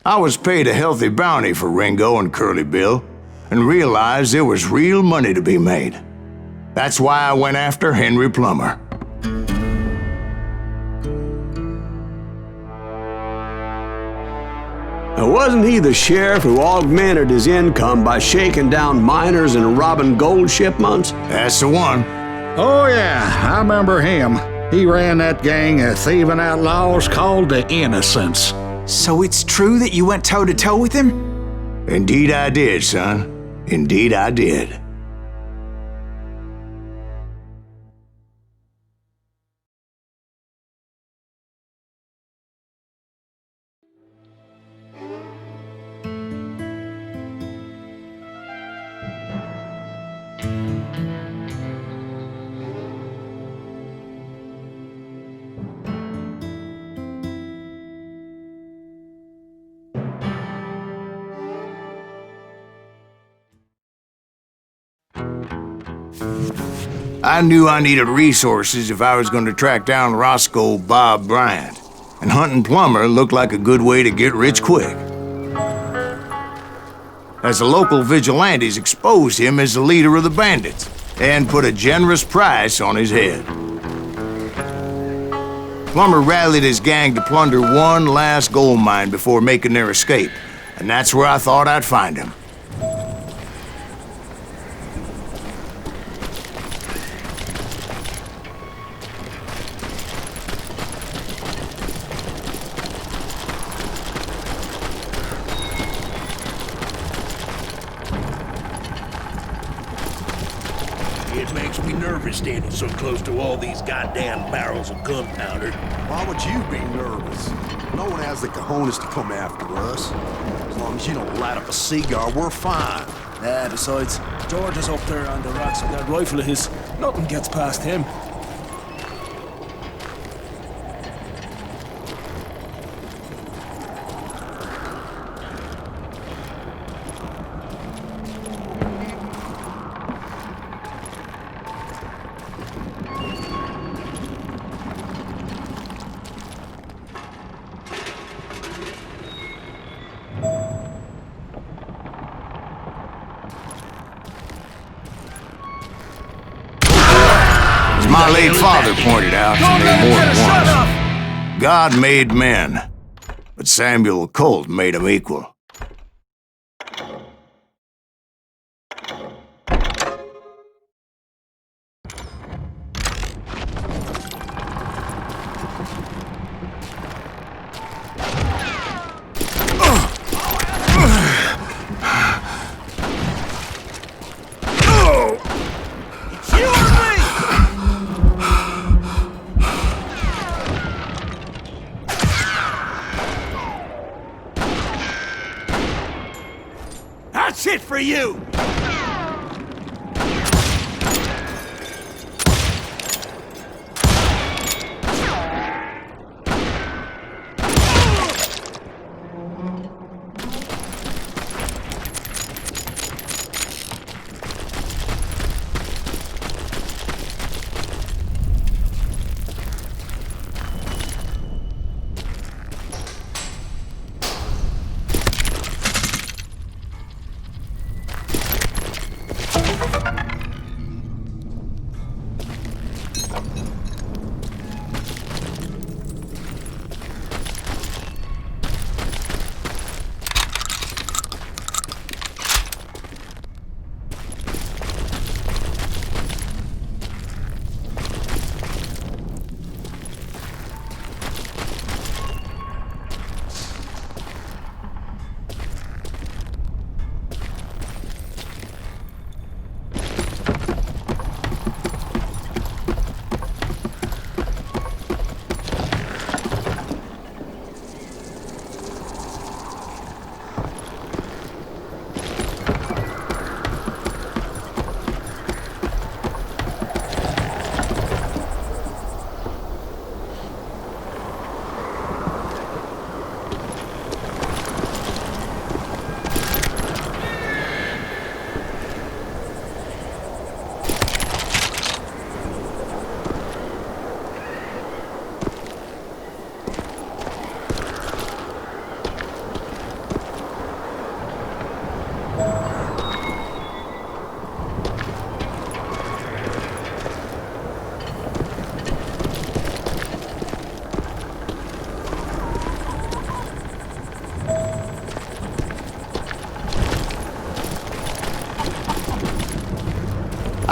I was paid a healthy bounty for Ringo and Curly Bill, and realized there was real money to be made. That's why I went after Henry Plummer. Wasn't he the sheriff who augmented his income by shaking down miners and robbing gold shipments? That's the one. Oh yeah, I remember him. He ran that gang of thieving outlaws called the Innocents. So it's true that you went toe-to-toe with him? Indeed I did, son. Indeed I did. I knew I needed resources if I was going to track down Roscoe Bob Bryant, and hunting Plummer looked like a good way to get rich quick. As the local vigilantes exposed him as the leader of the bandits, and put a generous price on his head. Plummer rallied his gang to plunder one last gold mine before making their escape, and that's where I thought I'd find him. It makes me nervous standing so close to all these goddamn barrels of gunpowder. Why would you be nervous? No one has the cojones to come after us. As long as you don't light up a cigar, we're fine. Yeah, besides, George is up there on the rocks with that rifle of his. Nothing gets past him. My late father pointed out to me more than once. God made men, but Samuel Colt made them equal. That's it for you!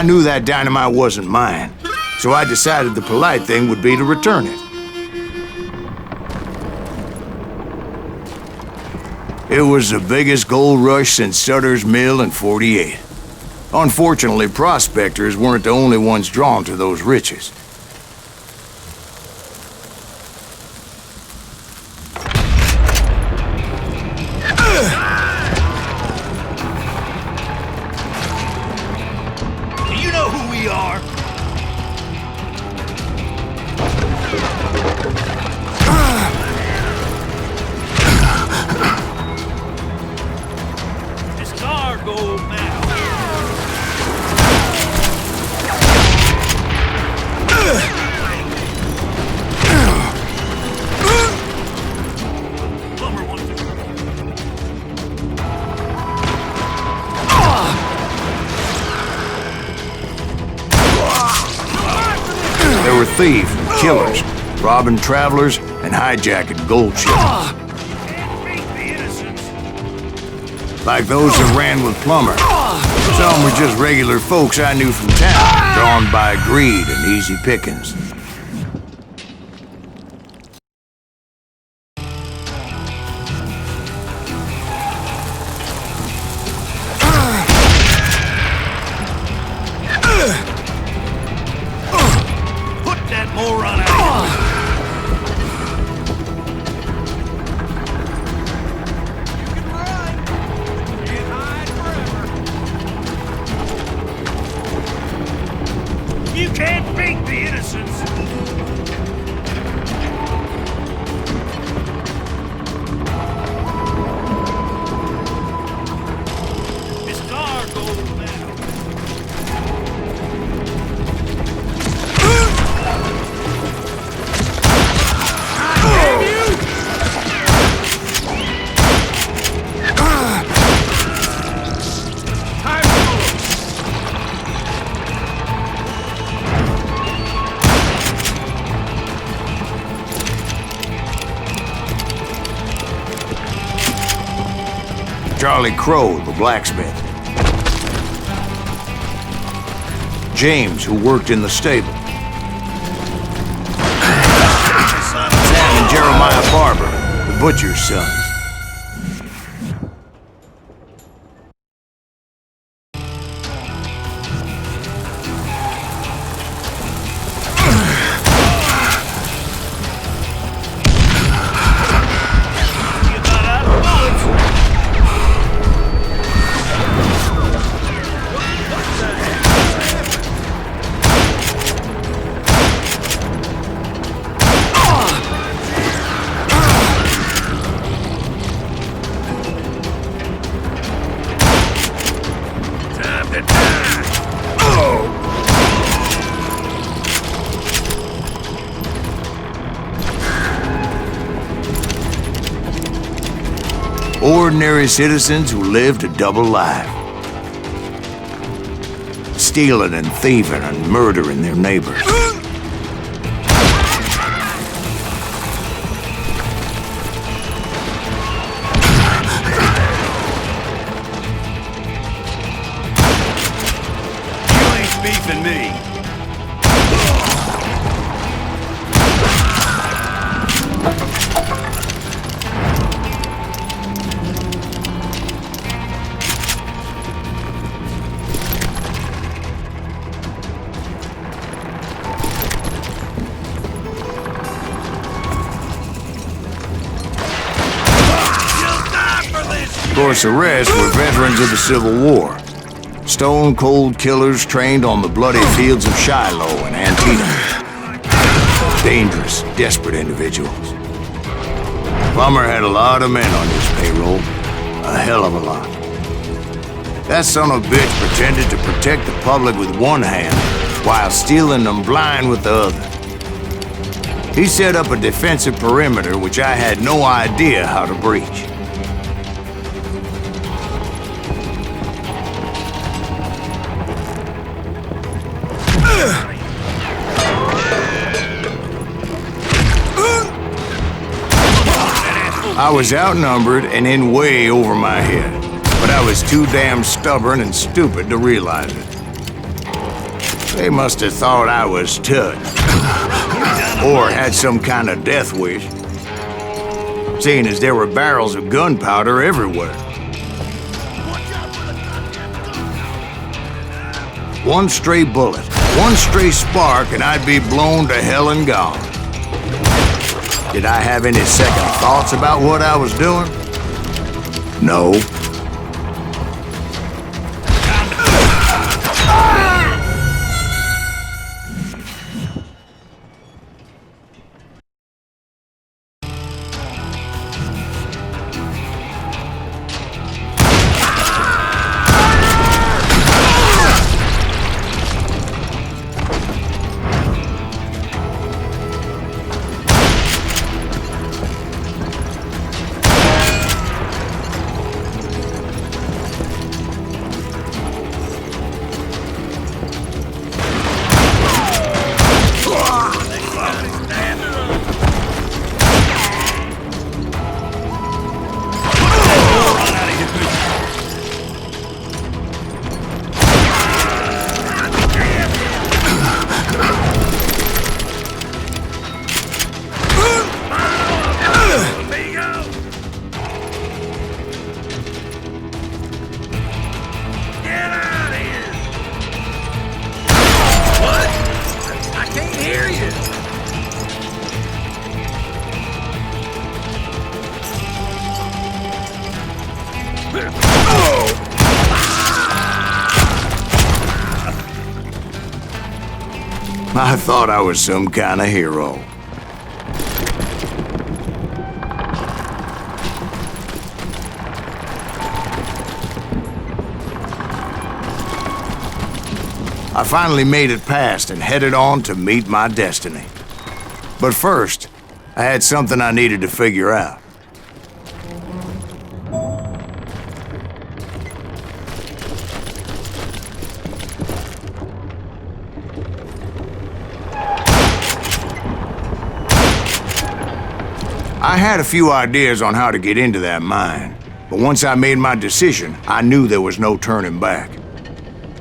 I knew that dynamite wasn't mine, so I decided the polite thing would be to return it. It was the biggest gold rush since Sutter's Mill in '48. Unfortunately, prospectors weren't the only ones drawn to those riches. Do you know who we are? This is our gold now. Plumber wants to. There were thieves and killers, robbing travelers and hijacking gold ships. Like those that ran with Plummer. Some were just regular folks I knew from town, drawn by greed and easy pickings. Put that moron out of here. You can't beat the innocents. This is our gold now. Charlie Crow, the blacksmith. James, who worked in the stable. Sam and Jeremiah Barber, the butcher's sons. You got out of bullets. Time to die. Ordinary citizens who lived a double life. Stealing and thieving and murdering their neighbors. You ain't beefing me. Of course, the rest were veterans of the Civil War. Stone-cold killers trained on the bloody fields of Shiloh and Antietam. Dangerous, desperate individuals. Plummer had a lot of men on his payroll. A hell of a lot. That son of a bitch pretended to protect the public with one hand while stealing them blind with the other. He set up a defensive perimeter which I had no idea how to breach. I was outnumbered and in way over my head, but I was too damn stubborn and stupid to realize it. They must have thought I was tough. Or had some kind of death wish. Seeing as there were barrels of gunpowder everywhere. One stray bullet, one stray spark, and I'd be blown to hell and gone. Did I have any second thoughts about what I was doing? No. I thought I was some kind of hero. I finally made it past and headed on to meet my destiny. But first, I had something I needed to figure out. I had a few ideas on how to get into that mine, but once I made my decision, I knew there was no turning back.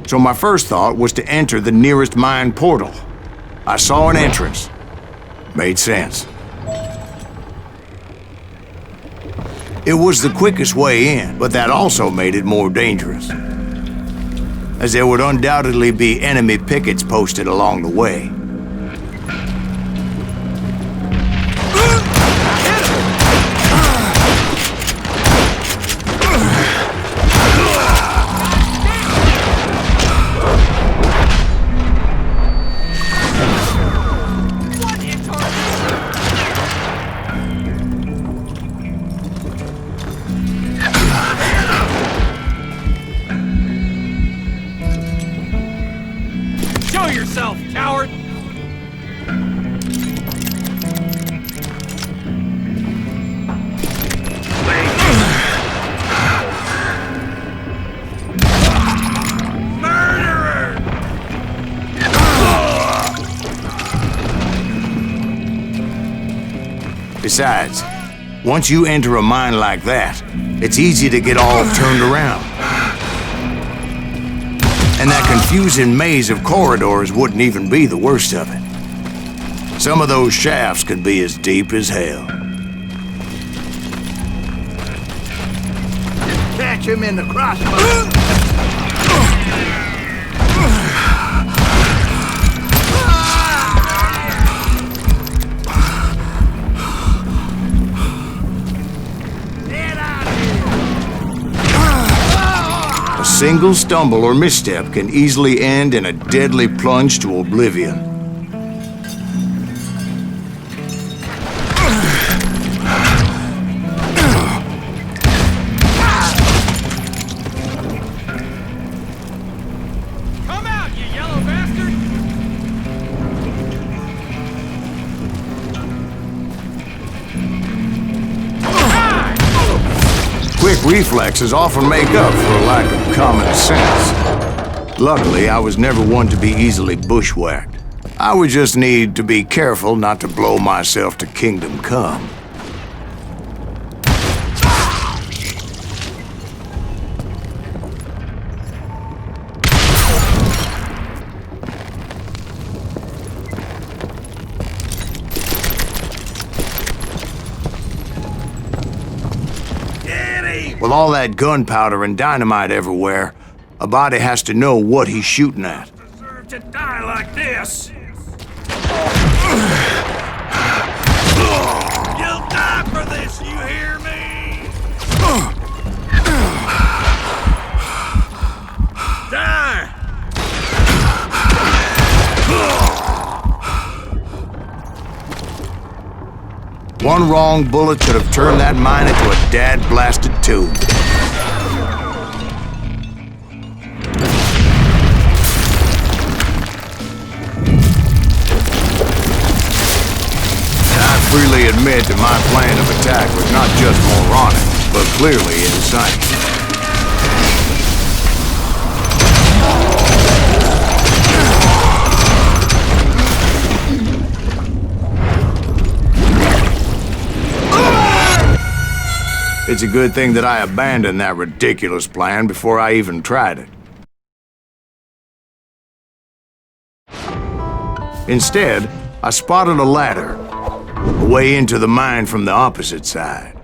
So my first thought was to enter the nearest mine portal. I saw an entrance. Made sense. It was the quickest way in, but that also made it more dangerous, as there would undoubtedly be enemy pickets posted along the way. yourself, coward! Besides, once you enter a mine like that, it's easy to get all turned around. And that confusing maze of corridors wouldn't even be the worst of it. Some of those shafts could be as deep as hell. Catch him in the crossbow. A single stumble or misstep can easily end in a deadly plunge to oblivion. Come out, you yellow bastard! Quick reflexes often make up for a lack of common sense. Luckily, I was never one to be easily bushwhacked. I would just need to be careful not to blow myself to kingdom come. With all that gunpowder and dynamite everywhere, a body has to know what he's shooting at. Deserve to die like this. You'll die for this, you hear me? Die! One wrong bullet could have turned that mine into a dad-blasted tomb. I freely admit that my plan of attack was not just moronic, but clearly insane. It's a good thing that I abandoned that ridiculous plan before I even tried it. Instead, I spotted a ladder, a way into the mine from the opposite side.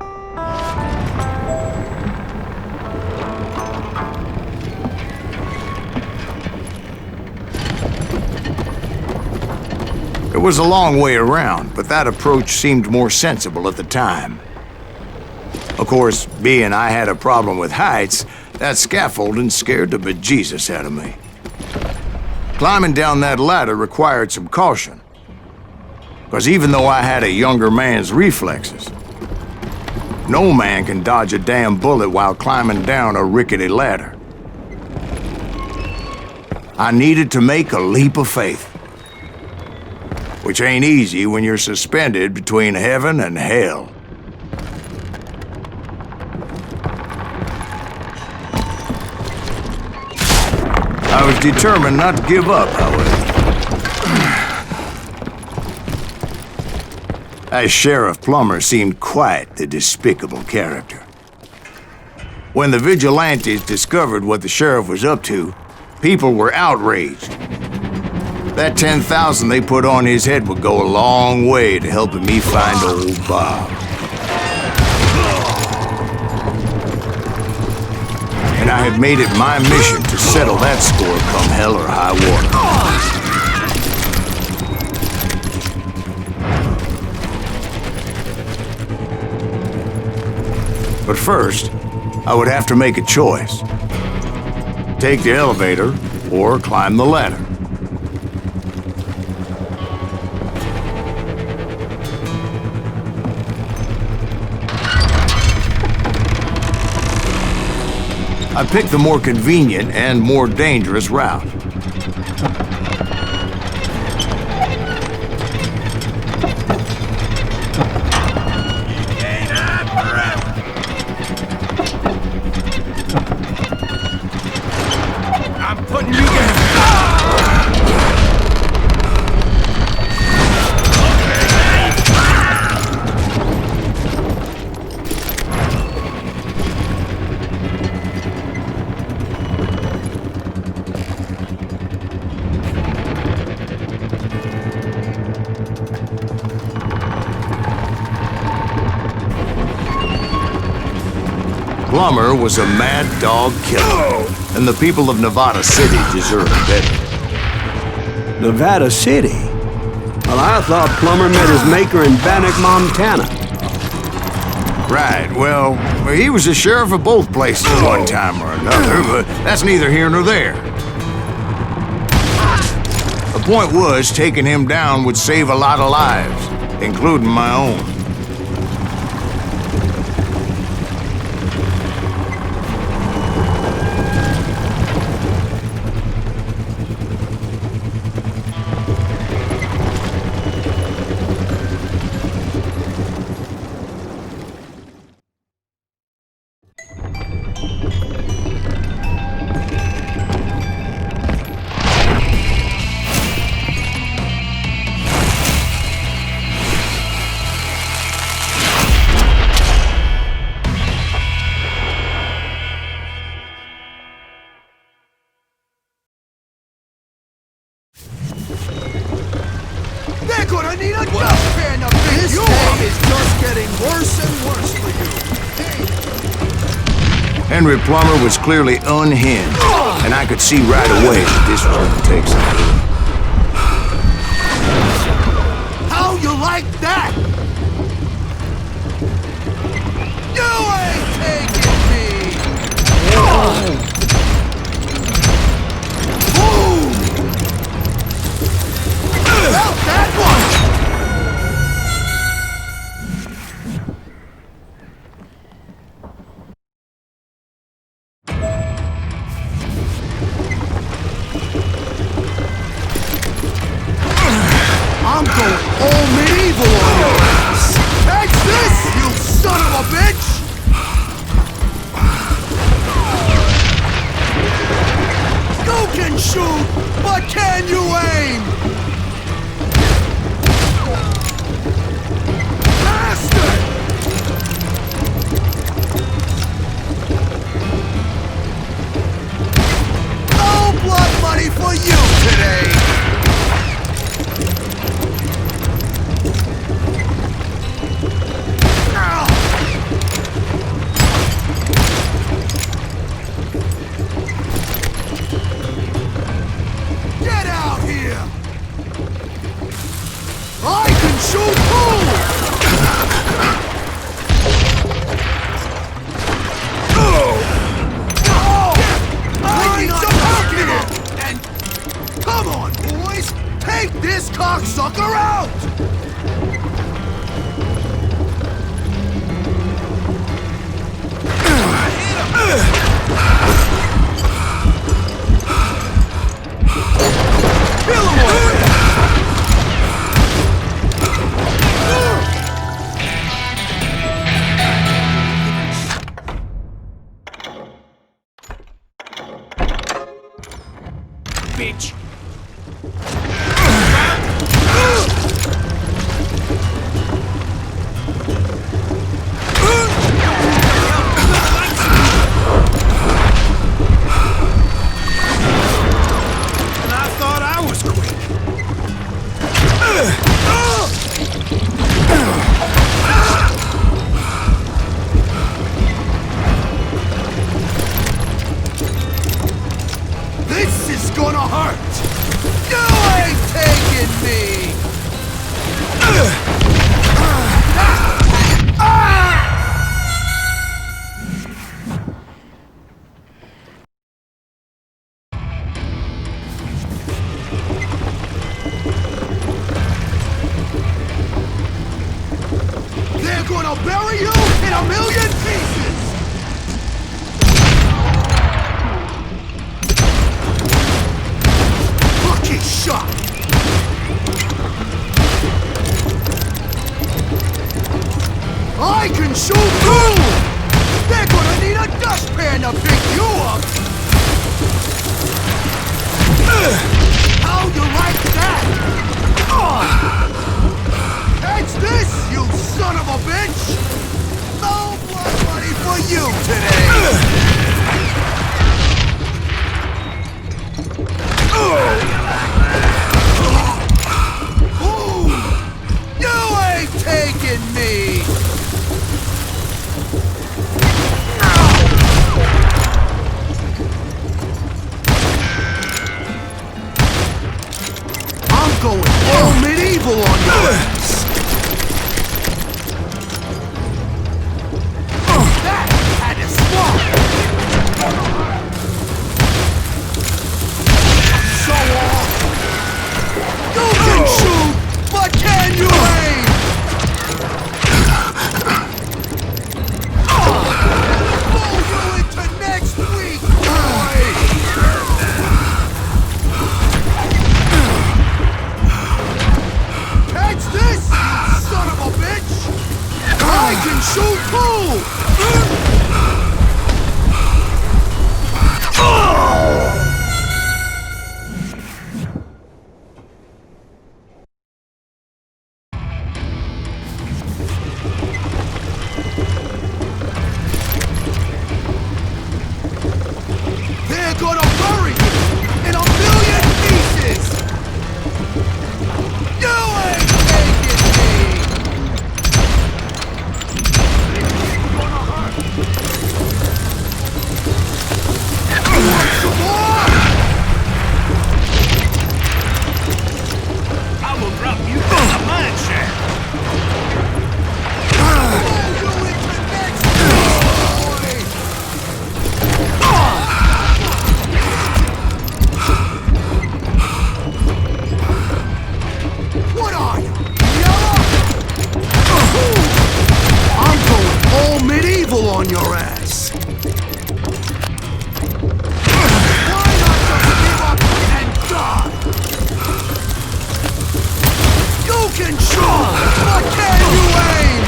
It was a long way around, but that approach seemed more sensible at the time. Of course, being I had a problem with heights, that scaffolding scared the bejesus out of me. Climbing down that ladder required some caution, because even though I had a younger man's reflexes, no man can dodge a damn bullet while climbing down a rickety ladder. I needed to make a leap of faith, which ain't easy when you're suspended between heaven and hell. I was determined not to give up, however. As Sheriff Plummer seemed quite the despicable character. When the vigilantes discovered what the sheriff was up to, people were outraged. That 10,000 they put on his head would go a long way to helping me find old Bob. And I had made it my mission to settle that score come hell or high water. But first, I would have to make a choice. Take the elevator or climb the ladder. I picked the more convenient and more dangerous route. I'm putting you down. Plummer was a mad dog killer, and the people of Nevada City deserved better. Nevada City? Well, I thought Plummer met his maker in Bannock, Montana. Right, well, he was the sheriff of both places one time or another, but that's neither here nor there. The point was, taking him down would save a lot of lives, including my own. This day is just getting worse and worse for you. Henry Plummer was clearly unhinged, and I could see right away that this was going to take some doing. How you like that? You ain't taking me! Boom! About that one! I'm going all medieval on your ass! Take this, you son of a bitch! You can shoot, but can you aim? Bastard! No blood money for you today! Get out here! I can shoot too! I need some help here! And come on, boys! Take this cocksucker out! Kill him already! Bitch. And I thought I was quick. This is gonna hurt! You ain't taking me! They're gonna bury you in a million pieces! Lucky shot! I can shoot too! They're gonna need a dustpan to pick you up! How you like that? Catch this, you son of a bitch! No blood money for you today! Ooh, you ain't taking me! I'm going all medieval on your ass! That had to swap! So off! You can shoot, but can you aim? Roll you into next week, boy! Catch this, you son of a bitch! I can shoot too! They're gonna bury you in a million pieces! You ain't taking me! can shoot! Why can't you aim?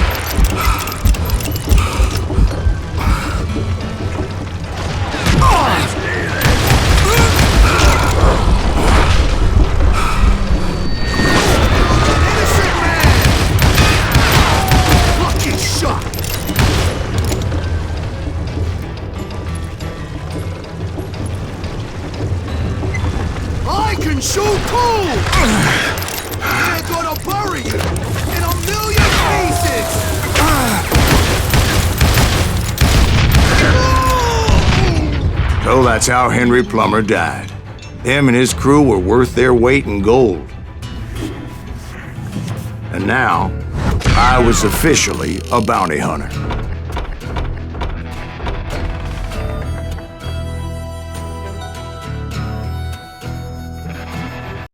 Innocent man! Lucky shot! I can shoot too! They're gonna bury you in a million pieces! So that's how Henry Plummer died. Him and his crew were worth their weight in gold. And now, I was officially a bounty hunter.